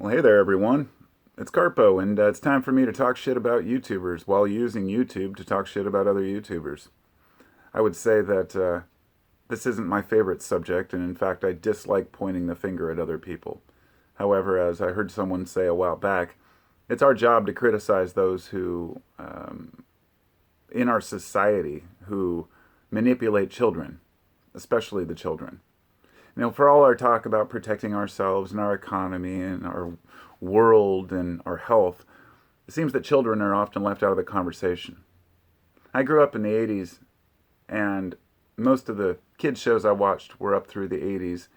Well, hey there, everyone. It's Carpo, and it's time for me to talk shit about YouTubers while using YouTube to talk shit about other YouTubers. I would say that this isn't my favorite subject, and in fact, I dislike pointing the finger at other people. However, as I heard someone say a while back, it's our job to criticize those who, in our society, who manipulate children, especially the children. For all our talk about protecting ourselves and our economy and our world and our health, it seems that children are often left out of the conversation. I grew up in the 80s, and most of the kids shows I watched were up through the 80s.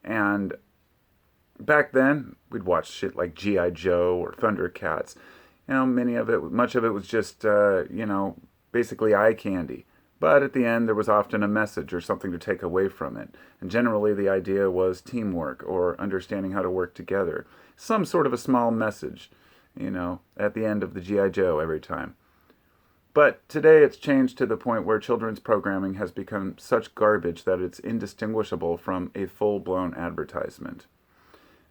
And back then, we'd watch shit like G.I. Joe or Thundercats. Much of it was just, basically eye candy. But at the end, there was often a message or something to take away from it. And generally, the idea was teamwork or understanding how to work together. Some sort of a small message, at the end of the G.I. Joe every time. But today, it's changed to the point where children's programming has become such garbage that it's indistinguishable from a full-blown advertisement.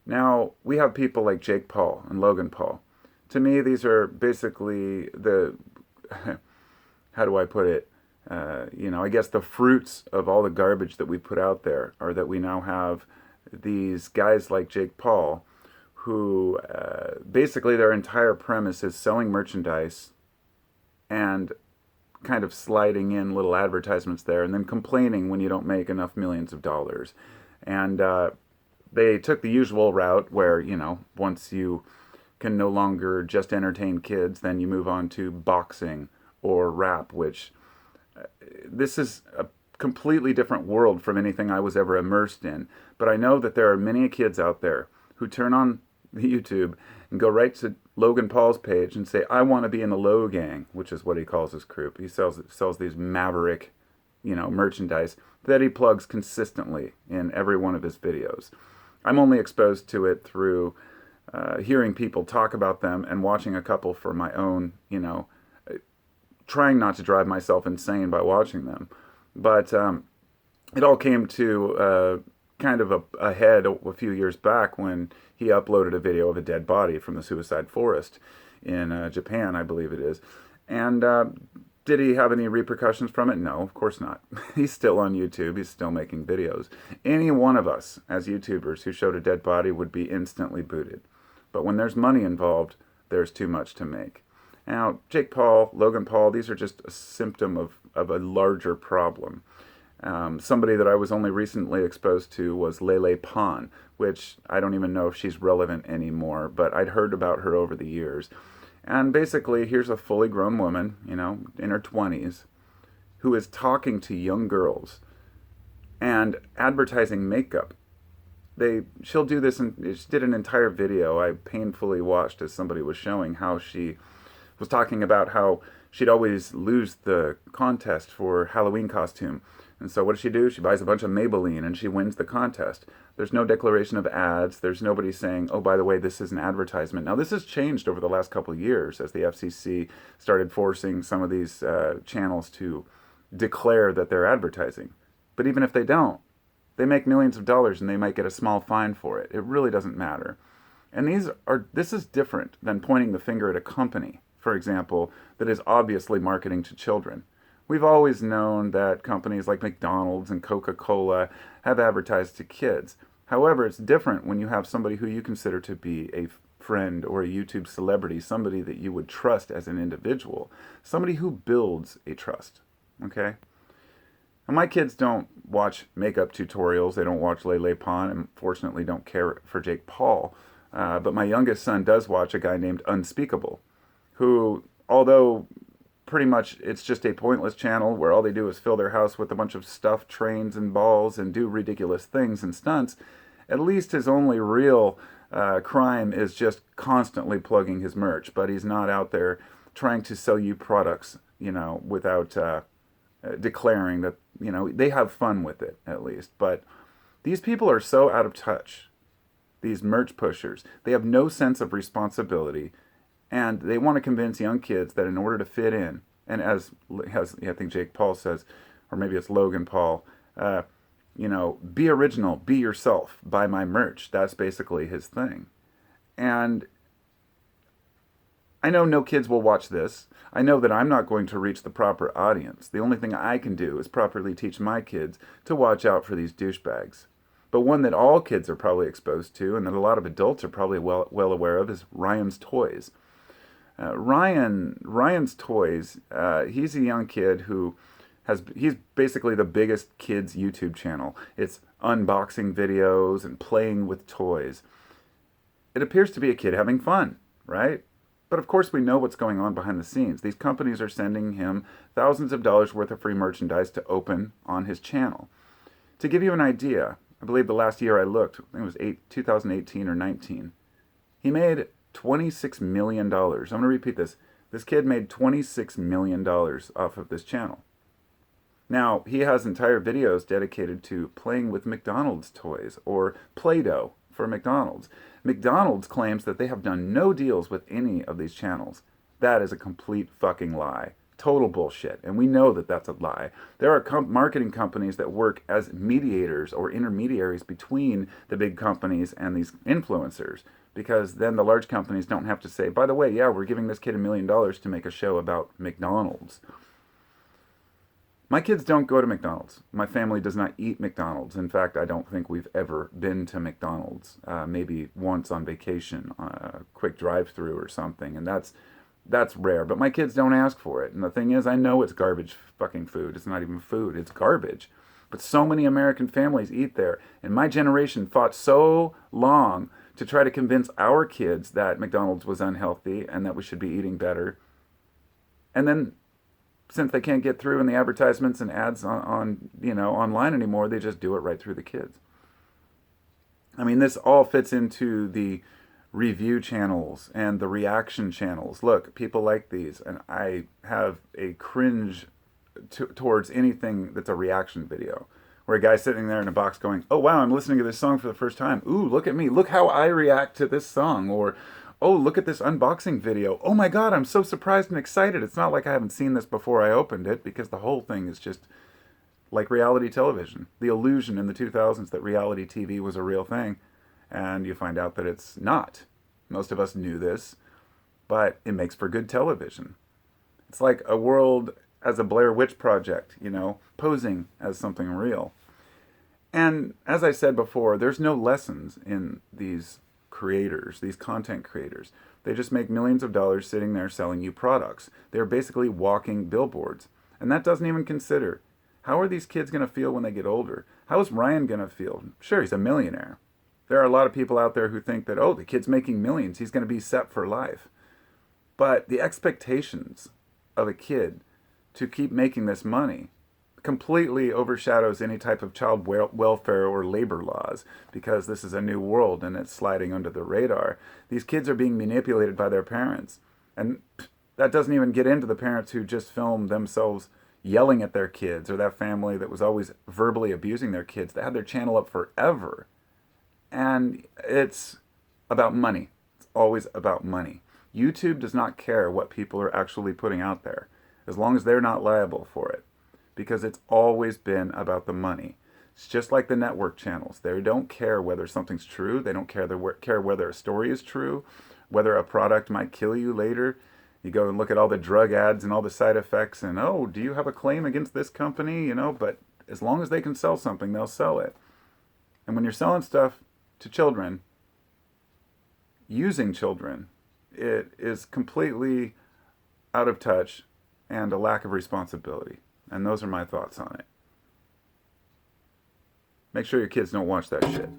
Now, we have people like Jake Paul and Logan Paul. To me, these are basically the, how do I put it? I guess the fruits of all the garbage that we put out there are that we now have these guys like Jake Paul who basically their entire premise is selling merchandise and kind of sliding in little advertisements there and then complaining when you don't make enough millions of dollars. And they took the usual route where, once you can no longer just entertain kids, then you move on to boxing or rap, which this is a completely different world from anything I was ever immersed in. But I know that there are many kids out there who turn on the YouTube and go right to Logan Paul's page and say, I want to be in the Low Gang, which is what he calls his group. He sells these maverick, merchandise that he plugs consistently in every one of his videos. I'm only exposed to it through hearing people talk about them and watching a couple for my own, trying not to drive myself insane by watching them. But it all came to kind of a head a few years back when he uploaded a video of a dead body from the suicide forest in Japan, I believe it is. And did he have any repercussions from it? No, of course not. He's still on YouTube. He's still making videos. Any one of us as YouTubers who showed a dead body would be instantly booted. But when there's money involved, there's too much to make. Now, Jake Paul, Logan Paul, these are just a symptom of a larger problem. Somebody that I was only recently exposed to was Lele Pon, which I don't even know if she's relevant anymore, but I'd heard about her over the years. And basically, here's a fully grown woman, in her 20s, who is talking to young girls and advertising makeup. She'll do this, and she did an entire video I painfully watched as somebody was showing how she was talking about how she'd always lose the contest for Halloween costume. And so what does she do? She buys a bunch of Maybelline and she wins the contest. There's no declaration of ads. There's nobody saying, oh, by the way, this is an advertisement. Now, this has changed over the last couple of years as the FCC started forcing some of these channels to declare that they're advertising. But even if they don't, they make millions of dollars and they might get a small fine for it. It really doesn't matter. And this is different than pointing the finger at a company, for example, that is obviously marketing to children. We've always known that companies like McDonald's and Coca-Cola have advertised to kids. However, it's different when you have somebody who you consider to be a friend or a YouTube celebrity, somebody that you would trust as an individual, somebody who builds a trust, okay? And my kids don't watch makeup tutorials. They don't watch Lele Pon and fortunately don't care for Jake Paul. But my youngest son does watch a guy named Unspeakable, who, although pretty much it's just a pointless channel where all they do is fill their house with a bunch of stuffed trains and balls and do ridiculous things and stunts, at least his only real crime is just constantly plugging his merch. But he's not out there trying to sell you products, without declaring that, they have fun with it, at least. But these people are so out of touch, these merch pushers. They have no sense of responsibility. And they want to convince young kids that in order to fit in, and as I think Jake Paul says, or maybe it's Logan Paul, be original, be yourself, buy my merch. That's basically his thing. And I know no kids will watch this. I know that I'm not going to reach the proper audience. The only thing I can do is properly teach my kids to watch out for these douchebags. But one that all kids are probably exposed to, and that a lot of adults are probably well aware of, is Ryan's Toys. Ryan's Toys. He's a young kid who he's basically the biggest kids YouTube channel. It's unboxing videos and playing with toys. It appears to be a kid having fun, right? But of course we know what's going on behind the scenes. These companies are sending him thousands of dollars worth of free merchandise to open on his channel. To give you an idea, I believe the last year I looked, I think it was 2018 or 19, he made $26 million. I'm going to repeat this. This kid made $26 million off of this channel. Now, he has entire videos dedicated to playing with McDonald's toys or Play-Doh for McDonald's. McDonald's claims that they have done no deals with any of these channels. That is a complete fucking lie. Total bullshit. And we know that that's a lie. There are marketing companies that work as mediators or intermediaries between the big companies and these influencers, because then the large companies don't have to say, by the way, yeah, we're giving this kid $1 million to make a show about McDonald's. My kids don't go to McDonald's. My family does not eat McDonald's. In fact, I don't think we've ever been to McDonald's. Maybe once on vacation, a quick drive-through or something, and that's rare. But my kids don't ask for it. And the thing is, I know it's garbage fucking food. It's not even food. It's garbage. But so many American families eat there. And my generation fought so long to try to convince our kids that McDonald's was unhealthy and that we should be eating better. And then, since they can't get through in the advertisements and ads on online anymore, they just do it right through the kids. I mean, this all fits into the review channels and the reaction channels. Look, people like these, and I have a cringe towards anything that's a reaction video, where a guy's sitting there in a box going, oh wow, I'm listening to this song for the first time. Ooh, look at me. Look how I react to this song. Or, oh, look at this unboxing video. Oh my God, I'm so surprised and excited. It's not like I haven't seen this before I opened it, because the whole thing is just like reality television. The illusion in the 2000s that reality TV was a real thing, and you find out that it's not. Most of us knew this, but it makes for good television. It's like a world as a Blair Witch Project, posing as something real. And as I said before, there's no lessons in these creators, these content creators. They just make millions of dollars sitting there selling you products. They're basically walking billboards. And that doesn't even consider, how are these kids going to feel when they get older? How is Ryan going to feel? Sure, he's a millionaire. There are a lot of people out there who think that, oh, the kid's making millions, he's going to be set for life. But the expectations of a kid to keep making this money completely overshadows any type of child welfare or labor laws, because this is a new world and it's sliding under the radar. These kids are being manipulated by their parents. And that doesn't even get into the parents who just film themselves yelling at their kids, or that family that was always verbally abusing their kids, that had their channel up forever. And it's about money. It's always about money. YouTube does not care what people are actually putting out there, as long as they're not liable for it, because it's always been about the money. It's just like the network channels. They don't care whether something's true. They don't care whether a story is true, whether a product might kill you later. You go and look at all the drug ads and all the side effects, and, oh, do you have a claim against this company? But as long as they can sell something, they'll sell it. And when you're selling stuff to children, using children, it is completely out of touch and a lack of responsibility. And those are my thoughts on it. Make sure your kids don't watch that shit.